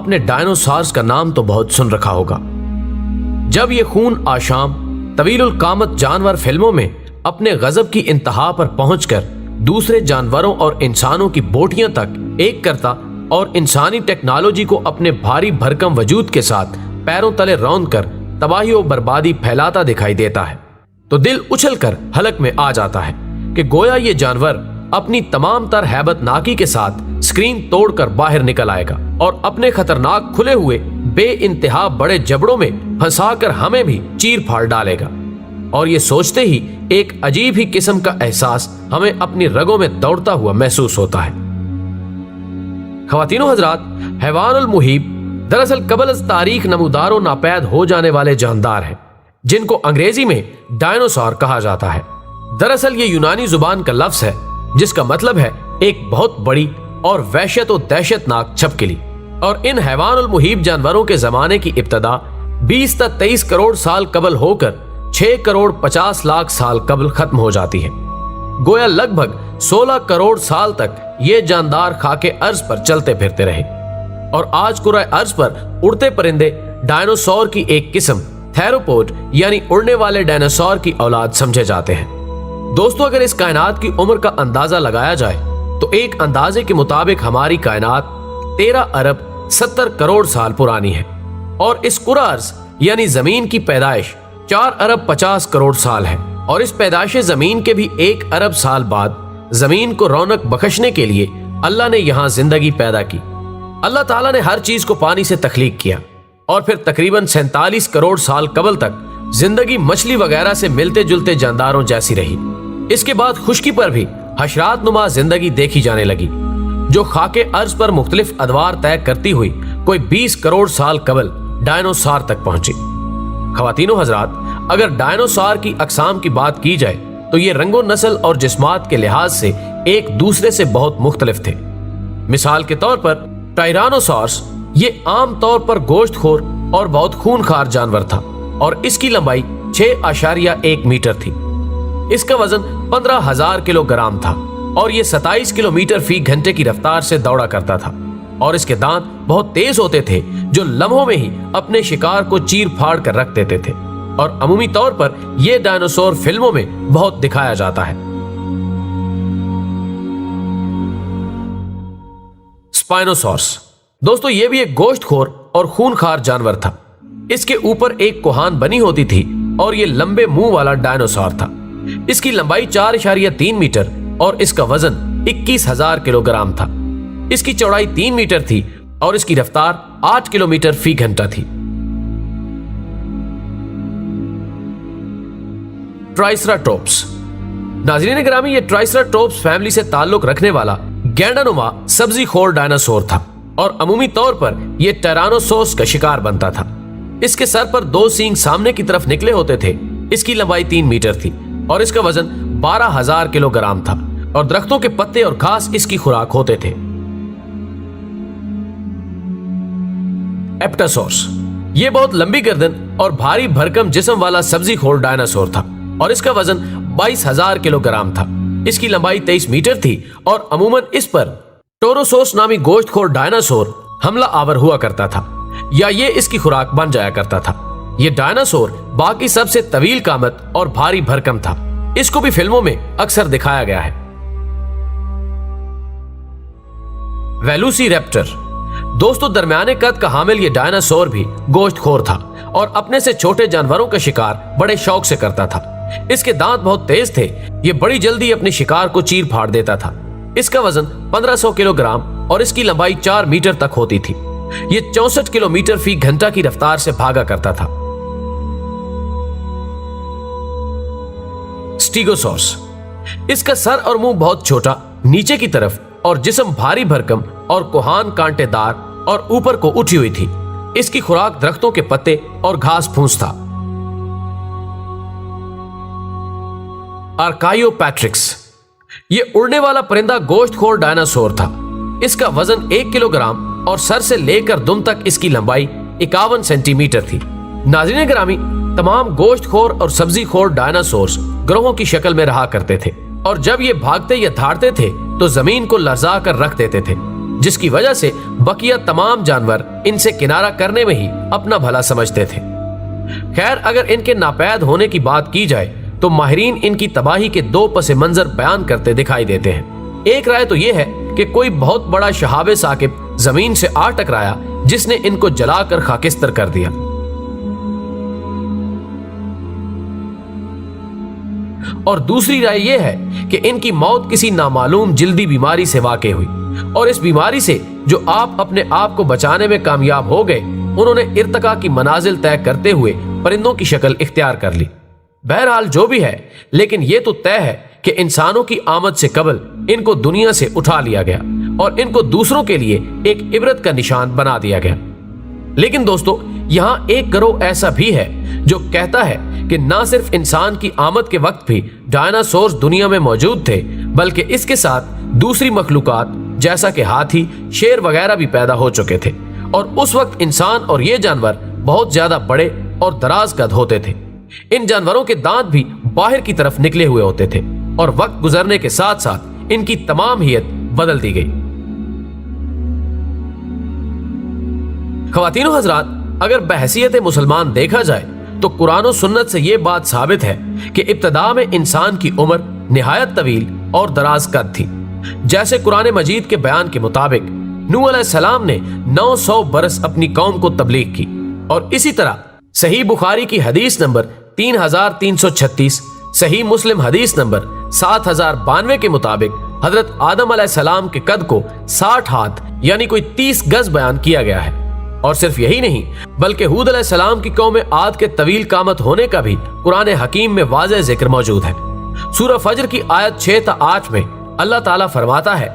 آپ نے ڈائنوسارز کا نام تو بہت سن رکھا ہوگا۔ جب یہ خون آشام طویل القامت جانور فلموں میں اپنے غضب کی انتہا پر پہنچ کر دوسرے جانوروں اور انسانوں کی بوٹیاں تک ایک کرتا اور انسانی ٹیکنالوجی کو اپنے بھاری بھرکم وجود کے ساتھ پیروں تلے روند کر تباہی و بربادی پھیلاتا دکھائی دیتا ہے تو دل اچھل کر حلق میں آ جاتا ہے کہ گویا یہ جانور اپنی تمام تر ہیبت ناکی کے ساتھ سکرین توڑ کر باہر نکل آئے گا اور اپنے خطرناک کھلے ہوئے بے انتہا بڑے جبڑوں میں پھنسا کر ہمیں بھی چیر پھاڑ ڈالے گا۔ اور یہ سوچتے ہی ایک عجیب ہی قسم کا احساس ہمیں اپنی رگوں میں دوڑتا ہوا محسوس ہوتا ہے۔ خواتین و حضرات، حیوان المحیب دراصل قبل از تاریخ نمودار و ناپید ہو جانے والے جاندار ہیں جن کو انگریزی میں ڈائنوسار کہا جاتا ہے۔ دراصل یہ یونانی زبان کا لفظ ہے جس کا مطلب ہے ایک بہت بڑی اور وحشت و دہشت ناک چھپکلی، اور ان حیوان المحیب جانوروں کے زمانے کی ابتدا 20 تا 23 کروڑ سال قبل ہو کر 6 کروڑ 50 لاکھ سال قبل ختم ہو جاتی ہے۔ گویا لگ بھگ 16 کروڑ سال تک یہ جاندار خاکے ارض پر چلتے پھرتے رہے، اور آج کرۂ ارض پر اڑتے پرندے ڈائنوسور کی ایک قسم تھیروپوڈ یعنی اڑنے والے ڈائنوسور کی اولاد سمجھے جاتے ہیں۔ دوستو، اگر اس کائنات کی عمر کا اندازہ لگایا جائے تو ایک اندازے کے مطابق ہماری کائنات 13 ارب 70 کروڑ سال پرانی ہے، اور اس کرہ ارض یعنی زمین کی پیدائش 4 ارب 50 کروڑ سال ہے، اور اس پیدائش زمین کے بھی 1 ارب سال بعد زمین کو رونق بخشنے کے لیے اللہ نے یہاں زندگی پیدا کی۔ اللہ تعالیٰ نے ہر چیز کو پانی سے تخلیق کیا، اور پھر تقریباً 47 کروڑ سال قبل تک زندگی مچھلی وغیرہ سے ملتے جلتے جانداروں جیسی رہی۔ اس کے بعد خشکی پر بھی حشرات نما زندگی دیکھی جانے لگی جو خاکے ارض پر مختلف ادوار طے کرتی ہوئی کوئی 20 کروڑ سال قبل ڈائنوسار تک پہنچی۔ خواتین و حضرات، اگر ڈائنوسار کی اقسام کی بات کی جائے تو یہ رنگ و نسل اور جسمات کے لحاظ سے ایک دوسرے سے بہت مختلف تھے۔ مثال کے طور پر ٹائرانوسارس یہ عام طور پر گوشت خور اور بہت خونخوار جانور تھا، اور اس کی لمبائی 6.1 میٹر تھی۔ اس کا وزن 15,000 کلو گرام تھا، اور یہ 27 کلومیٹر فی گھنٹے کی رفتار سے دوڑا کرتا تھا، اور اس کے دانت بہت تیز ہوتے تھے جو لمحوں میں ہی اپنے شکار کو چیر پھاڑ کر رکھ دیتے تھے، اور عمومی طور پر یہ ڈائنوسور فلموں میں بہت دکھایا جاتا ہے۔ اسپائنوسورس، دوستو یہ بھی ایک گوشت خور اور خونخوار جانور تھا۔ اس کے اوپر ایک کوہان بنی ہوتی تھی، اور یہ لمبے منہ والا ڈائنوسار تھا۔ اس کی لمبائی 4.3 میٹر اور اس کا وزن 21,000 کلو گرام تھا۔ اس کی چوڑائی 3 میٹر تھی، اور اس کی رفتار 8 کلومیٹر فی گھنٹہ تھی۔ ٹرائسراٹوپس، ناظرین گرامی، یہ ٹرائسراٹوپس فیملی سے تعلق رکھنے والا گینڈا نما سبزی خور ڈائناسور تھا، اور عمومی طور پر یہ ٹائرانوسورس کا شکار بنتا تھا۔ اس کے سر پر 2 سینگ سامنے کی طرف نکلے ہوتے تھے۔ اس کی لمبائی 3 میٹر تھی، اور اس کا وزن 12,000 کلو گرام تھا، اور درختوں کے پتے اور گھاس اس کی خوراک ہوتے تھے۔ ایپٹاسورس، یہ بہت لمبی گردن اور بھاری بھرکم جسم والا سبزی خور ڈائناسور تھا، اور اس کا وزن 22,000 کلو گرام تھا۔ اس کی لمبائی 23 میٹر تھی، اور عموماً اس پر ٹوروسوس نامی گوشت خور ڈائناسور حملہ آور ہوا کرتا تھا، یا یہ اس کی خوراک بن جایا کرتا تھا۔ یہ ڈائناسور باقی سب سے طویل قامت اور بھاری بھرکم تھا۔ اس کو بھی فلموں میں اکثر دکھایا گیا ہے۔ ویلوسی ریپٹر، دوستو درمیانے قد کا حامل یہ ڈائناسور بھی گوشت خور تھا، اور اپنے سے چھوٹے جانوروں کا شکار بڑے شوق سے کرتا تھا۔ اس کے دانت بہت تیز تھے، یہ بڑی جلدی اپنے شکار کو چیر پھاڑ دیتا تھا۔ اس کا وزن 1500 کلو گرام اور اس کی لمبائی 4 میٹر تک ہوتی تھی۔ یہ 64 کلومیٹر فی گھنٹہ کی رفتار سے بھاگا کرتا تھا۔ اسٹیگوسورس، اس کا سر اور منہ بہت چھوٹا نیچے کی طرف، اور جسم بھاری بھرکم اور کوہان کانٹے دار اور اوپر کو اٹھی ہوئی تھی۔ اس کی خوراک درختوں کے پتے اور گھاس پھوس تھا۔ آرکائیوپیٹرکس، یہ اڑنے والا پرندہ گوشت خور ڈائناسور تھا۔ اس کا وزن 1 کلو گرام اور سر سے لے کر دم تک اس کی لمبائی 51 سینٹی میٹر تھی۔ ناظرین گرامی، تمام گوشت خور اور سبزی خور ڈائناسورز گروہوں کی شکل میں رہا کرتے تھے، اور جب یہ بھاگتے یا دھاڑتے تھے تو زمین کو لرزا کر رکھ دیتے تھے۔ جس کی وجہ سے بقیہ تمام جانور ان سے کنارہ کرنے میں ہی اپنا بھلا سمجھتے تھے۔ خیر، اگر ان کے ناپید ہونے کی بات کی جائے تو ماہرین ان کی تباہی کے دو پس منظر بیان کرتے دکھائی دیتے ہیں۔ ایک رائے تو یہ ہے کہ کوئی بہت بڑا شہاب ثاقب زمین سے آ ٹکرایا جس نے ان کو جلا کر خاکستر کر دیا، اور دوسری رائے یہ ہے کہ ان کی موت کسی نامعلوم جلدی بیماری سے واقع ہوئی، اور اس بیماری سے جو آپ اپنے آپ کو بچانے میں کامیاب ہو گئے، انہوں نے ارتقاء کی منازل طے کرتے ہوئے پرندوں کی شکل اختیار کر لی۔ بہرحال جو بھی ہے، لیکن یہ تو طے ہے کہ انسانوں کی آمد سے قبل ان کو دنیا سے اٹھا لیا گیا اور ان کو دوسروں کے لیے ایک عبرت کا نشان بنا دیا گیا۔ لیکن دوستو، یہاں ایک گروہ ایسا بھی ہے جو کہتا ہے کہ نہ صرف انسان کی آمد کے وقت بھی ڈائناسورز دنیا میں موجود تھے، بلکہ اس کے ساتھ دوسری مخلوقات جیسا کہ ہاتھی، شیر وغیرہ بھی پیدا ہو چکے تھے، اور اس وقت انسان اور یہ جانور بہت زیادہ بڑے اور دراز قد ہوتے تھے۔ ان جانوروں کے دانت بھی باہر کی طرف نکلے ہوئے ہوتے تھے، اور وقت گزرنے کے ساتھ ساتھ ان کی تمام ہیئت بدل دی گئی۔ خواتین و حضرات، اگر بحیثیت مسلمان دیکھا جائے تو قرآن و سنت سے یہ بات ثابت ہے کہ ابتدا میں انسان کی عمر نہایت طویل اور دراز قد تھی۔ جیسے قرآن مجید کے بیان کے مطابق نوح علیہ السلام نے 900 برس اپنی قوم کو تبلیغ کی، اور اسی طرح صحیح بخاری کی حدیث نمبر 3336، صحیح مسلم حدیث نمبر 7092 کے مطابق حضرت آدم علیہ السلام کے قد کو 60 ہاتھ یعنی کوئی 30 گز بیان کیا گیا ہے۔ اور صرف یہی نہیں، بلکہ ہود علیہ السلام کی قوم عاد کے طویل قامت ہونے کا بھی قرآن حکیم میں واضح ذکر موجود ہے۔ سورہ فجر کی آیت 6 تا 8 میں اللہ تعالیٰ فرماتا ہے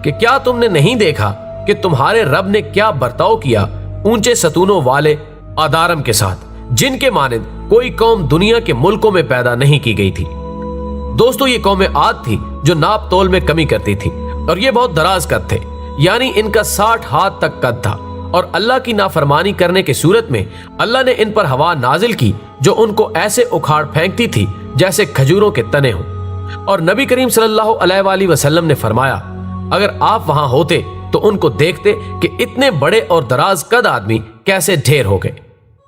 کہ کیا تم نے نہیں دیکھا کہ تمہارے رب نے کیا برتاؤ کیا اونچے ستونوں والے آدارم کے ساتھ، جن کے مانند کوئی قوم دنیا کے ملکوں میں پیدا نہیں کی گئی تھی۔ دوستو، یہ قوم عاد تھی جو ناپ تول میں کمی کرتی تھی، اور یہ بہت دراز قد تھے، یعنی ان کا 60 ہاتھ تک قد تھا، اور اللہ کی نافرمانی کرنے کی صورت میں اللہ نے ان پر ہوا نازل کی جو ان کو ایسے اکھاڑ پھینکتی تھی جیسے کھجوروں کے تنے ہوں۔ اور نبی کریم صلی اللہ علیہ وآلہ وسلم نے فرمایا، اگر آپ وہاں ہوتے تو ان کو دیکھتے کہ اتنے بڑے اور دراز قد آدمی کیسے ڈھیر ہو گئے۔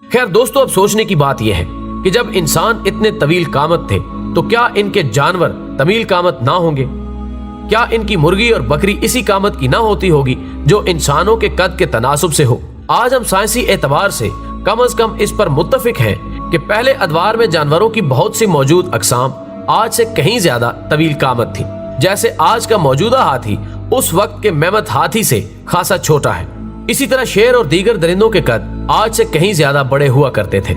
خیر دوستو، اب سوچنے کی بات یہ ہے کہ جب انسان اتنے طویل قامت تھے تو کیا ان کے جانور طویل قامت نہ ہوں گے؟ کیا ان کی مرغی اور بکری اسی قامت کی نہ ہوتی ہوگی جو انسانوں کے قد کے تناسب سے ہو؟ آج ہم سائنسی اعتبار سے کم از کم اس پر متفق ہیں کہ پہلے ادوار میں جانوروں کی بہت سی موجود اقسام آج سے کہیں زیادہ طویل قامت تھی۔ جیسے آج کا موجودہ ہاتھی اس وقت کے میمت ہاتھی سے خاصا چھوٹا ہے، اسی طرح شیر اور دیگر درندوں کے قد آج سے کہیں زیادہ بڑے ہوا کرتے تھے۔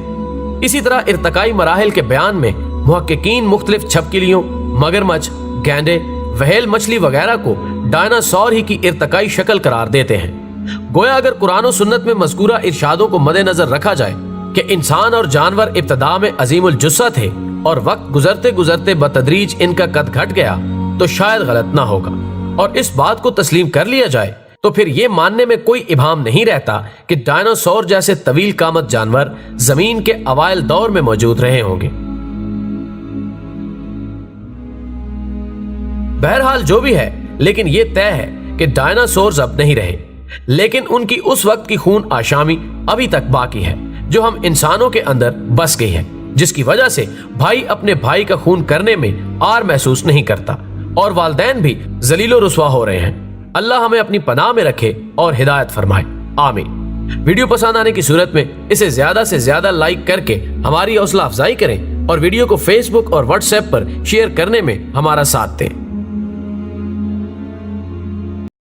اسی طرح ارتقائی مراحل کے بیان میں محققین مختلف چھپکلیوں، مگرمچھ، گینڈے، وہیل مچھلی وغیرہ کو ڈائناسور ہی کی ارتقائی شکل قرار دیتے ہیں۔ گویا اگر قرآن و سنت میں مذکورہ ارشادوں کو مد نظر رکھا جائے کہ انسان اور جانور ابتدا میں عظیم الجثہ تھے اور وقت گزرتے گزرتے بتدریج ان کا قد گھٹ گیا، تو شاید غلط نہ ہوگا، اور اس بات کو تسلیم کر لیا جائے تو پھر یہ ماننے میں کوئی ابہام نہیں رہتا کہ ڈائناسور جیسے طویل قامت جانور زمین کے اوائل دور میں موجود رہے ہوں گے۔ بہرحال جو بھی ہے، لیکن یہ طے ہے کہ ڈائناسورز اب نہیں رہے، لیکن ان کی اس وقت کی خون آشامی ابھی تک باقی ہے جو ہم انسانوں کے اندر بس گئی ہے، جس کی وجہ سے بھائی اپنے بھائی کا خون کرنے میں آر محسوس نہیں کرتا، اور والدین بھی ذلیل و رسوا ہو رہے ہیں۔ اللہ ہمیں اپنی پناہ میں رکھے اور ہدایت فرمائے، آمین۔ ویڈیو پسند آنے کی صورت میں اسے زیادہ سے زیادہ لائک کر کے ہماری حوصلہ افزائی کریں، اور ویڈیو کو فیس بک اور واٹس ایپ پر شیئر کرنے میں ہمارا ساتھ دیں۔